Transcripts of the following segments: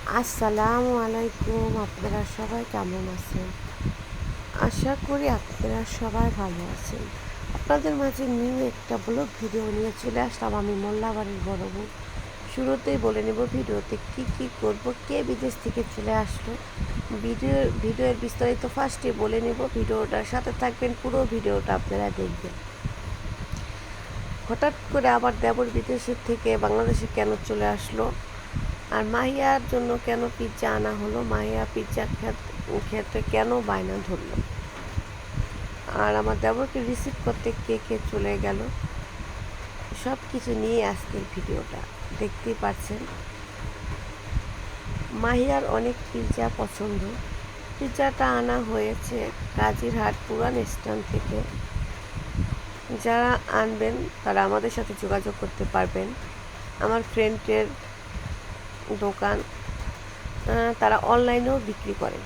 আসসালামু আলাইকুম। আপনারা সবাই কেমন আছেন? আশা করি আপনারা সবাই ভালো আছেন। আপনাদের মাঝে নিউ একটা ব্লগ ভিডিও নিয়ে চলে আসলাম আমি মোল্লাবাড়ির বড় বউ। শুরুতেই বলে নেব ভিডিওতে কি করব, কে বিদেশ থেকে চলে আসলো। ভিডিওর বিস্তারিত ফার্স্টে বলে নেব, ভিডিওটার সাথে থাকবেন, পুরো ভিডিওটা আপনারা দেখবেন। হঠাৎ করে আমার দেবর বিদেশের থেকে বাংলাদেশে কেন চলে আসলো, আর মাহিয়ার জন্য কেন পিৎজা আনা হলো, মাহিয়া পিৎজা খেতে কেন বায়না ধরলো, আর আমার দেবরকে রিসিভ করতে কে কে চলে গেল, সব কিছু নিয়ে আজকের ভিডিওটা দেখতেই পাচ্ছেন। মাহিয়ার অনেক পিৎজা পছন্দ। পিৎজাটা আনা হয়েছে কাজিরহাট পুরান স্ট্যান্ড থেকে। যারা আনবেন তারা আমাদের সাথে যোগাযোগ করতে পারবেন। আমার ফ্রেন্ডের দোকান, তারা অনলাইনেও বিক্রি করে।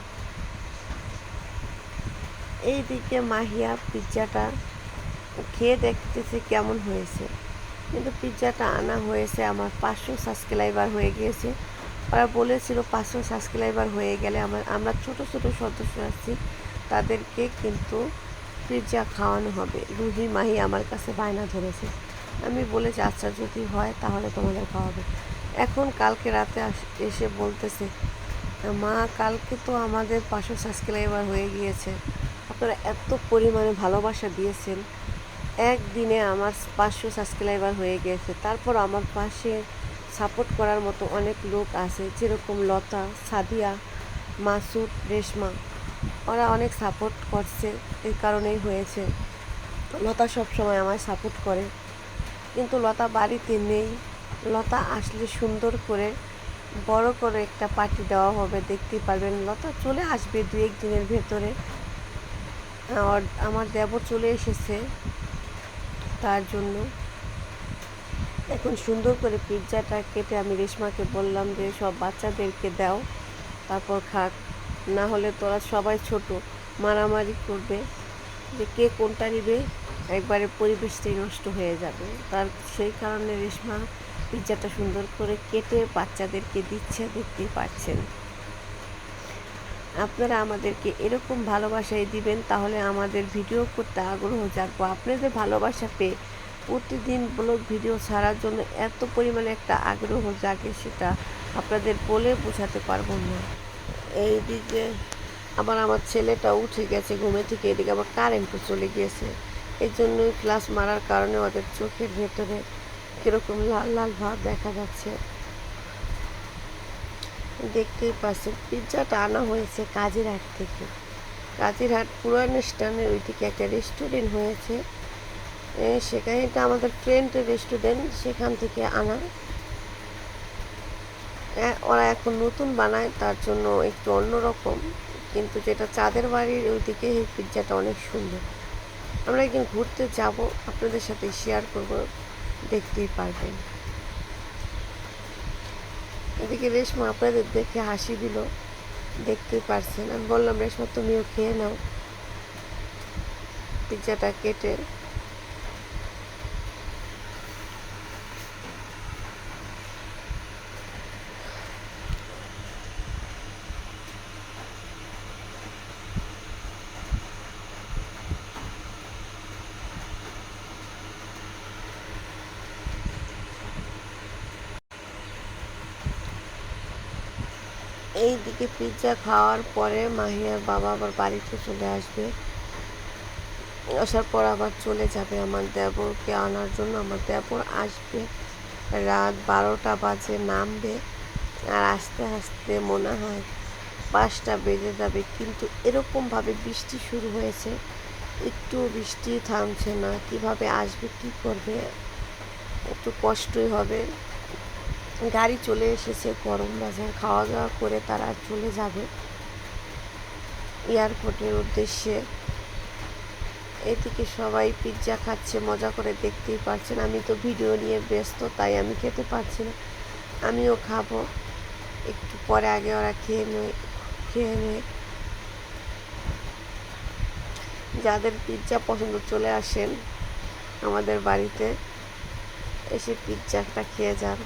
এইদিকে মাহিয়া পিৎজাটা খেয়ে দেখতেছে কেমন হয়েছে, কিন্তু পিৎজাটা আনা হয়েছে আমার 500 সাবস্ক্রাইবার হয়ে গিয়েছে। ওরা বলেছিল 500 সাবস্ক্রাইবার হয়ে গেলে আমরা ছোট ছোট সদস্য আছি, তাদেরকে কিন্তু পিৎজা খাওয়ানো হবে। রুহি মাহি আমার কাছে বায়না ধরেছে। আমি বলেছি আচ্ছা যদি হয় তাহলে তোমাদের খাওয়াবে। এখন কালকে রাতে এসে বলতেছে, মা কালকে তো আমাদের 500 সাবস্ক্রাইবার হয়ে গিয়েছে, আপনারা এত পরিমাণে ভালোবাসা দিয়েছেন, একদিনে আমার 500 সাবস্ক্রাইবার হয়ে গিয়েছে। তারপর আমার পাশে সাপোর্ট করার মতো অনেক লোক আছে, যেরকম লতা, সাদিয়া, মাসুদ, রেশমা, ওরা অনেক সাপোর্ট করছে, এই কারণেই হয়েছে। লতা সবসময় আমায় সাপোর্ট করে, কিন্তু লতা বাড়িতে নেই। লতা আসলে সুন্দর করে বড় করে একটা পার্টি দেওয়া হবে, দেখতেই পারবেন। লতা চলে আসবে 2-1 দিনের ভেতরে। আমার দেবর চলে এসেছে, তার জন্য এখন সুন্দর করে পিৎজাটা কেটে আমি রেশমাকে বললাম যে সব বাচ্চাদেরকে দাও, তারপর খাক, না হলে তোরা সবাই ছোট, মারামারি করবে যে কে কোনটা নিবে, একবারে পরিবেশটাই নষ্ট হয়ে যাবে। সেই কারণে রেশমা পিৎজাটা সুন্দর করে কেটে বাচ্চাদেরকে দিচ্ছে, দেখতেই পাচ্ছেন। আপনারা আমাদেরকে এরকম ভালোবাসাই দিবেন, তাহলে আমাদের ভিডিও করতে আগ্রহ জাগবো। আপনাদের ভালোবাসা পেয়ে প্রতিদিন ব্লগ ভিডিও ছাড়ার জন্য এত পরিমাণে একটা আগ্রহ জাগে, সেটা আপনাদের বলে বোঝাতে পারবো না। এইদিকে আবার আমার ছেলেটা উঠে গেছে ঘুমে থেকে, এদিকে আবার কারেন্টও চলে গিয়েছে। এই জন্যই ফ্ল্যাশ মারার কারণে ওদের চোখের ভেতরে কীরকম লাল লাল ভাব দেখা যাচ্ছে, দেখতেই পাচ্ছেন। পিৎজাটা আনা হয়েছে কাজিরহাট থেকে। কাজিরহাট পুরান স্ট্যান্ডের ওইদিকে একটা রেস্টুরেন্ট হয়েছে, সেখানে এটা আমাদের ফ্রেন্ডের রেস্টুরেন্ট, সেখান থেকে আনা। ওরা এখন নতুন বানায়, তার জন্য একটু অন্যরকম, কিন্তু যেটা চাঁদের বাড়ির ওইদিকে এই পিৎজাটা অনেক সুন্দর। আমরা একদিন ঘুরতে যাব, আপনাদের সাথে শেয়ার করব, দেখতেই পারবেন। এদিকে রেশমা আপনাদের দেখে হাসি দিল, দেখতেই পারছেন। আমি বললাম রেশমা তুমিও খেয়ে নাও পিৎজাটা কেটে। এইদিকে পিৎজা খাওয়ার পরে মাহিয়ার বাবা আবার বাড়িতে চলে আসবে, আসার পর আবার চলে যাবে আমার দেবরকে আনার জন্য। আমার দেবর আসবে রাত 12টা বাজে, নামবে, আর আস্তে আস্তে মনে হয় 5টা বেজে যাবে। কিন্তু এরকমভাবে বৃষ্টি শুরু হয়েছে, একটু বৃষ্টি থামছে না। কিভাবে আসবে, কি করবে, একটু কষ্টই হবে। গাড়ি চলে এসেছে গরম বাজার, খাওয়া দাওয়া করে তারা চলে যাবে এয়ারপোর্টের উদ্দেশ্যে। এদিকে সবাই পিৎজা খাচ্ছে মজা করে, দেখতেই পাচ্ছেন। আমি তো ভিডিও নিয়ে ব্যস্ত, তাই আমি খেতে পারছি না। আমিও খাবো একটু পরে, আগে ওরা খেয়ে নেয়। যাদের পিৎজা পছন্দ চলে আসেন আমাদের বাড়িতে, এসে পিৎজাটা খেয়ে যান।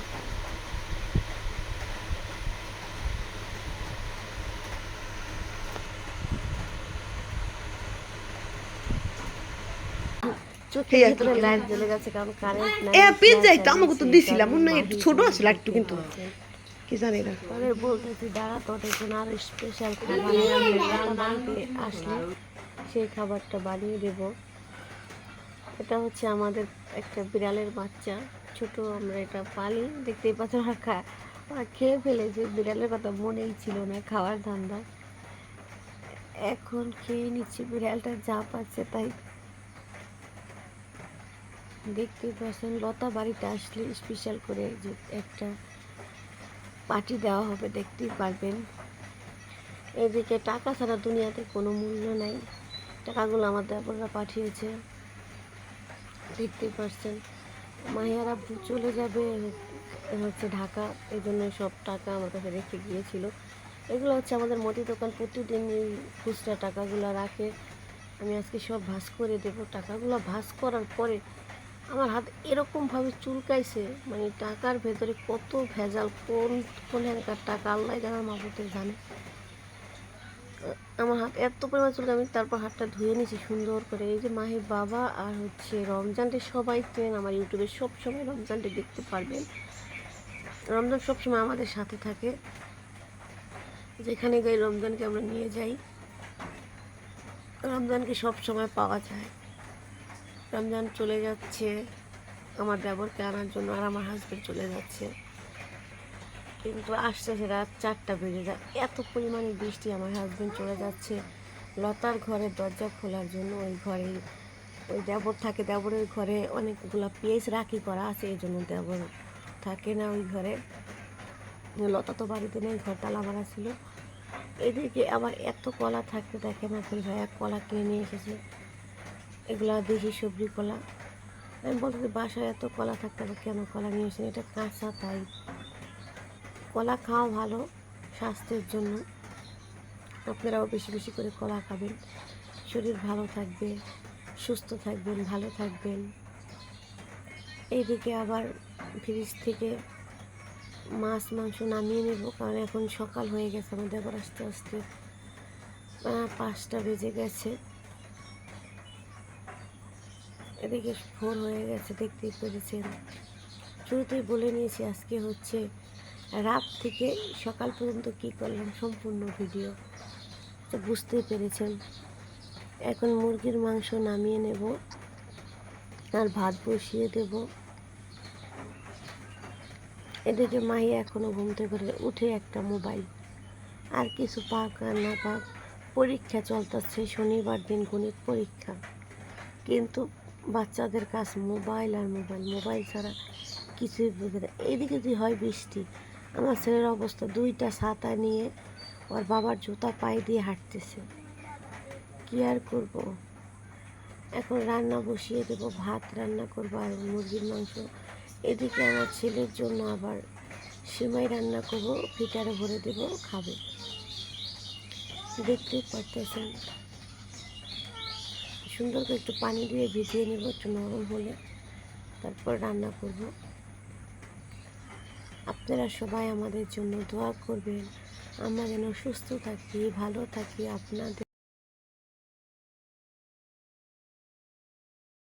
চোখের ভিতরে লাইট জ্বলে গেছে, কারণ কারেন্ট নাই। পিজ্জা তো আমাকে তো দিছিলাম, মনে হয় একটু ছোট আছে একটু, কিন্তু কি জানি না। পরে বলতেছি দাঁড়া, তোর জন্য আরো স্পেশাল খাবার বাড়িতে আসলে সেই খাবারটা বানিয়ে দেব। এটা হচ্ছে আমাদের একটা বিড়ালের বাচ্চা, ছোট, আমরা এটা পালি, দেখতেই পাচ্ছ। খেয়ে ফেলেছে, বিড়ালের কথা মনেই ছিল না খাওয়ার ধান্দা। এখন খেয়ে নিচ্ছে, বিড়ালটা যা পাচ্ছে তাই। দেখতেই পাচ্ছেন, লতা বাড়িতে আসলে স্পেশাল করে যে একটা পার্টি দেওয়া হবে, দেখতেই পারবেন। এদিকে টাকা ছাড়া দুনিয়াতে কোনো মূল্য নাই। টাকাগুলো আমার দেবররা পাঠিয়েছে, দেখতেই পাচ্ছেন। মাহিয়ার আব্বু চলে যাবে হচ্ছে ঢাকা, এই জন্য সব টাকা আমার কাছে রেখে গিয়েছিল। এগুলো হচ্ছে আমাদের মুদি দোকান প্রতিদিন এই খুচরা টাকাগুলো রাখে। আমি আজকে সব ভাঁজ করে দেবো। টাকাগুলো ভাঁজ করার পরে আমার হাত এরকমভাবে চুলকাইছে, মানে টাকার ভেতরে কত ভেজাল, কোন এলাকার টাকা আল্লাহ জানার মাবুতে জানে। আমার হাত এত পরিমাণ চুলকা, আমি তারপর হাতটা ধুয়ে নিয়েছি সুন্দর করে। এই যে মাহির বাবা আর হচ্ছে রমজানটি সবাই চেন, আমার ইউটিউবে সব সময় রমজানটি দেখতে পারবেন। রমজান সবসময় আমাদের সাথে থাকে, যেখানে যাই রমজানকে আমরা নিয়ে যাই। রমজানকে সব সময় পাওয়া যায়। রমজান চলে যাচ্ছে আমার দেবরকে আনার জন্য, আর আমার হাজবেন্ড চলে যাচ্ছে, কিন্তু আসছে সে রাত 4টা বেজে যায়। এত পরিমাণে বৃষ্টি। আমার হাজবেন্ড চলে যাচ্ছে লতার ঘরের দরজা খোলার জন্য। ওই ঘরে ওই দেবর থাকে, দেবরের ঘরে অনেকগুলো পেঁয়াজ রাখি করা আছে, এই জন্য দেবর থাকে না ওই ঘরে। লতা তো বাড়িতে নেই, ঘর তালা মারা ছিল। এদিকে আবার এত কলা থাকতে দেখে না, ফের ভাইয়া কলা কিনে নিয়ে এসেছে। এগুলা দেশি সবজি কলা। আমি বলতে বাসায় এত কলা থাকতে আবার কেন কলা নিয়ে এসেছেন, এটা কাঁচা, তাই। কলা খাওয়া ভালো স্বাস্থ্যের জন্য, আপনারাও বেশি বেশি করে কলা খাবেন, শরীর ভালো থাকবে, সুস্থ থাকবেন, ভালো থাকবেন। এইদিকে আবার ফ্রিজ থেকে মাছ মাংস নামিয়ে নেব, কারণ এখন সকাল হয়ে গেছে, আমাদের আবার আস্তে আস্তে 5টা বেজে গেছে। এদিকে ভোর হয়ে গেছে, দেখতেই পেরেছেন। শুরুতেই বলে নিয়েছি আজকে হচ্ছে রাত থেকে সকাল পর্যন্ত কি করলাম, সম্পূর্ণ ভিডিও তো বুঝতেই পেরেছেন। এখন মুরগির মাংস নামিয়ে নেব আর ভাত বসিয়ে দেব। এদিকে মাহি এখনো ঘুম থেকে উঠে একটা মোবাইল, আর কিছু পাক আর না পাক, পরীক্ষা চলতেছে, শনিবার দিন গণিত পরীক্ষা, কিন্তু বাচ্চাদের কাজ মোবাইল আর মোবাইল, মোবাইল ছাড়া কিছুই বুঝে না। এইদিকে যদি হয় বৃষ্টি, আমার ছেলের অবস্থা 2টা ছাতা নিয়ে ওর বাবার জুতা পায়ে দিয়ে হাঁটতেছে, কি আর করব। এখন রান্না বসিয়ে দেবো, ভাত রান্না করবো আর মুরগির মাংস। এদিকে আমার ছেলের জন্য আবার সিমাই রান্না করবো, ফিটারে ভরে দেবো, খাবে। দেখতেই পারতেছেন, সুন্দর করে একটু পানি দিয়ে ভিজিয়ে নেব, একটু নরম হলে তারপর রান্না করব। আপনারা সবাই আমাদের জন্য দোয়া করবেন, আমরা যেন সুস্থ থাকি, ভালো থাকি। আপনাদের